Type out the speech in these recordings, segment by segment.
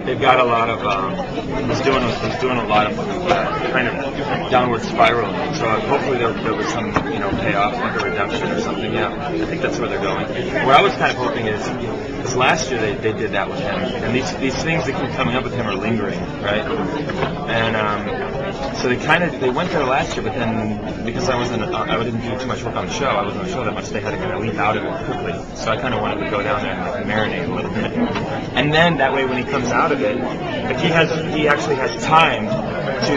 they've got a lot of he's doing a lot of kind of downward spiraling. So hopefully there was some payoff, like a redemption or something. Yeah, I think that's where they're going. What I was kind of hoping is, because last year they did that with him, and these things that keep coming up with him are lingering, right? And so they went there last year, but then because I didn't do too much work on the show, I wasn't on the show that much. They had to kind of leap out of it quickly. So I kind of wanted to go down there and like marinate a little bit, and then that way when he comes out of it, like he actually has time to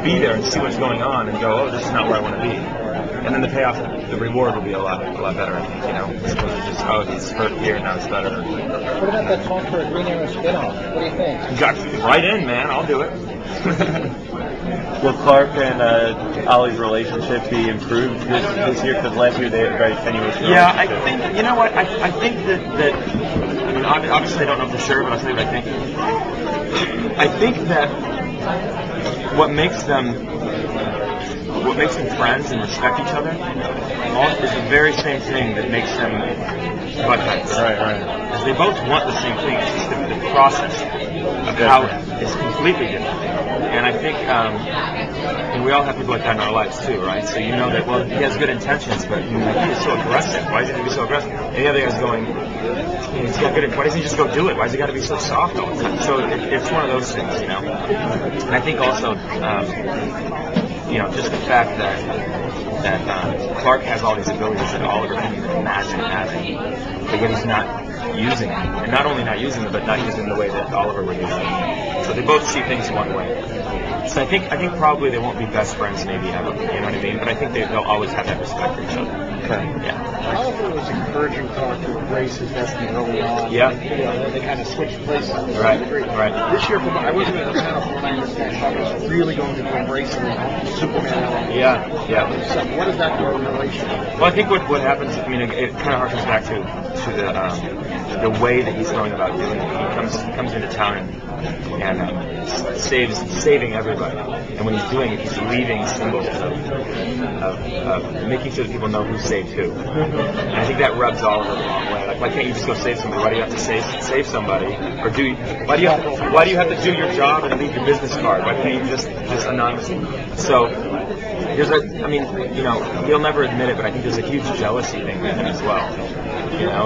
be there and see what's going on and go, oh, this is not where I want to be. And then the payoff, the reward will be a lot better, I think, as opposed to just, oh, he's hurt here, now it's better. What about that talk for a Green Arrow spinoff? What do you think? You got right in, man. I'll do it. Will Clark and Ollie's relationship be improved this year? Because last year they had a very tenuous relationship. Yeah, I think, you know what, I think that I mean, obviously I don't know for sure, but I'll tell you what I think. I think that what makes them friends and respect each other is the very same thing that makes them butt heads. Right. Because they both want the same thing. It's just the process of how it's completely different. And I think, and we all have people like that in our lives too, right? So you know that, well, he has good intentions, but he is so aggressive. Why does he have to be so aggressive? And the other guy's going, he's got good. Why doesn't he just go do it? Why does he got to be so soft all the time? So it's one of those things, And I think also, just the fact that Clark has all these abilities that Oliver can't even imagine having, but yet he's not using them, and not only not using them, but not using them the way that Oliver would use them. So they both see things one way. So I think probably they won't be best friends maybe ever, you know what I mean? But I think they'll always have that respect for each other. Okay. Yeah. Oliver was encouraging Clark to embrace his destiny early on. Yeah. They kind of switched places. Right. This year, I wasn't at the panel, from what I understand, Clark was really going to be embracing Superman. Yeah. So what does that do in the relationship? Well, I think what happens, I mean, it kind of harkens back to the way that he's going about doing it. He comes into town and saving everybody. And when he's doing it, he's leaving symbols of making sure that people know who saved who. And I think that rubs Oliver the wrong way. Like, why can't you just go save somebody? Why do you have to save somebody? Or why do you have to do your job and leave your business card? Why can't you just anonymously? So he'll never admit it, but I think there's a huge jealousy thing with him as well.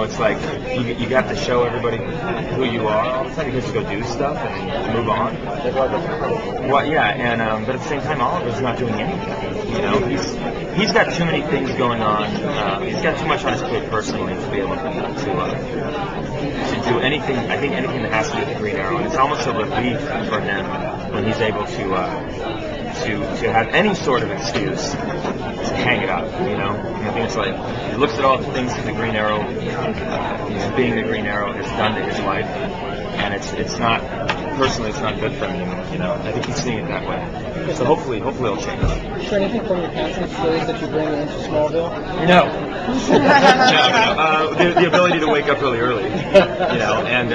It's like you have to show everybody who you are all the time. You have to go do stuff and move on. Well, yeah, but at the same time, Oliver's not doing anything. He's got too many things going on. He's got too much on his plate personally to be able to do anything. I think anything that has to do with the Green Arrow, and it's almost a relief for him when he's able to have any sort of excuse to hang it up, And I think it's like he looks at all the things that the Green Arrow, being the Green Arrow, has done to his life, and it's not personally, it's not good for him. I think he's seeing it that way. So hopefully it'll change. Is there anything from your past experience that you bring into Smallville? No. The ability to wake up really early, and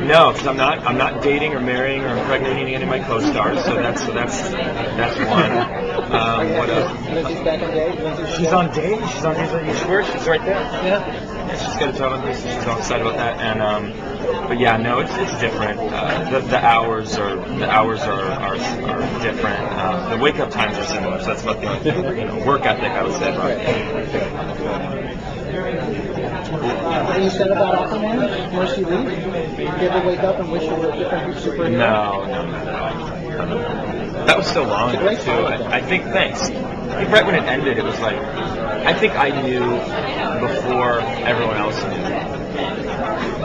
no, because I'm not dating or marrying or impregnating any of my co-stars, so that's one. What else? Lindsay's back on days. She's on days. You swear she's right there? Yeah. She's got a job on this, so she's all excited about that. And but yeah, no, it's different. The hours are different. The wake up times are similar, so that's about the only work ethic I would say. Are you sad about Aquaman? Mercy Reed? Did you ever wake up and wish you were a different superhero? No. That was so long ago too. I think thanks. I think right when it ended, it was like I think I knew before everyone else knew.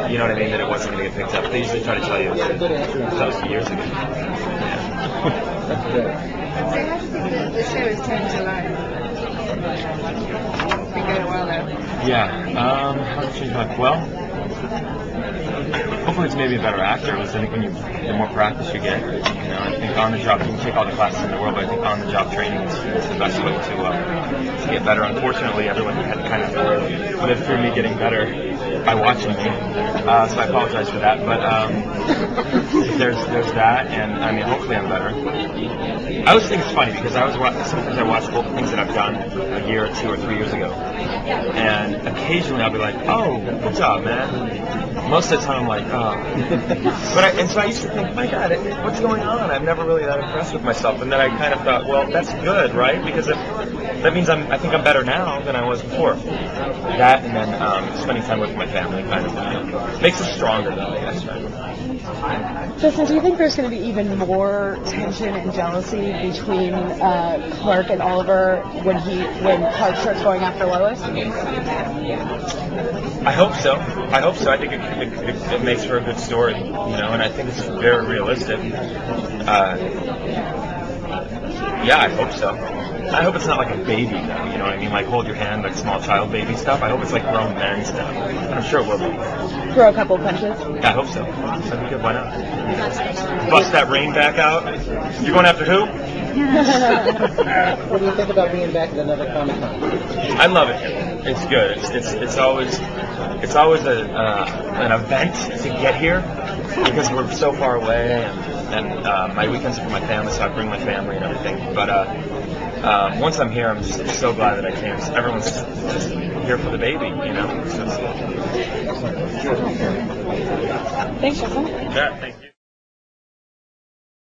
You know what I mean? That it wasn't going to get picked up. They usually try to tell you that was years ago. Yeah. That's good. So how do you think the show has changed your life? It's been going a while now. Yeah. How did it change my life? Well, hopefully it's maybe a better actor. I think the more practice you get, I think on the job, you can take all the classes in the world, but I think on the job training is the best way to get better. Unfortunately, everyone had kind of lived through me getting better by watching me, so I apologize for that. But there's that, and I mean, hopefully I'm better. I always think it's funny because sometimes I watch old things that I've done a year or 2 or 3 years ago, and occasionally I'll be like, oh, good job, man. most of the time I'm like, oh. And so I used to think, my God, what's going on? I'm never really that impressed with myself. And then I kind of thought, well, that's good, right? Because that means I think I'm better now than I was before. That and then spending time with my family kind of makes us stronger, though, I guess, right? Justin, do you think there's going to be even more tension and jealousy between Clark and Oliver when Clark starts going after Lois? I hope so. I think it makes for a good story, and I think it's very realistic. Yeah, I hope so. I hope it's not like a baby, though, you know what I mean? Like hold your hand, like small child baby stuff. I hope it's like grown man stuff. I'm sure it will be. Throw a couple punches? Yeah, I hope so. That'd be good. Why not? Bust that rain back out. You're going after who? What do you think about being back at another Comic-Con? I love it. It's good. It's always an event to get here because we're so far away, and my weekends are for my family, so I bring my family and everything. But once I'm here, I'm just so glad that I came. Everyone's just here for the baby, So it's Thanks, Justin. yeah, thank you.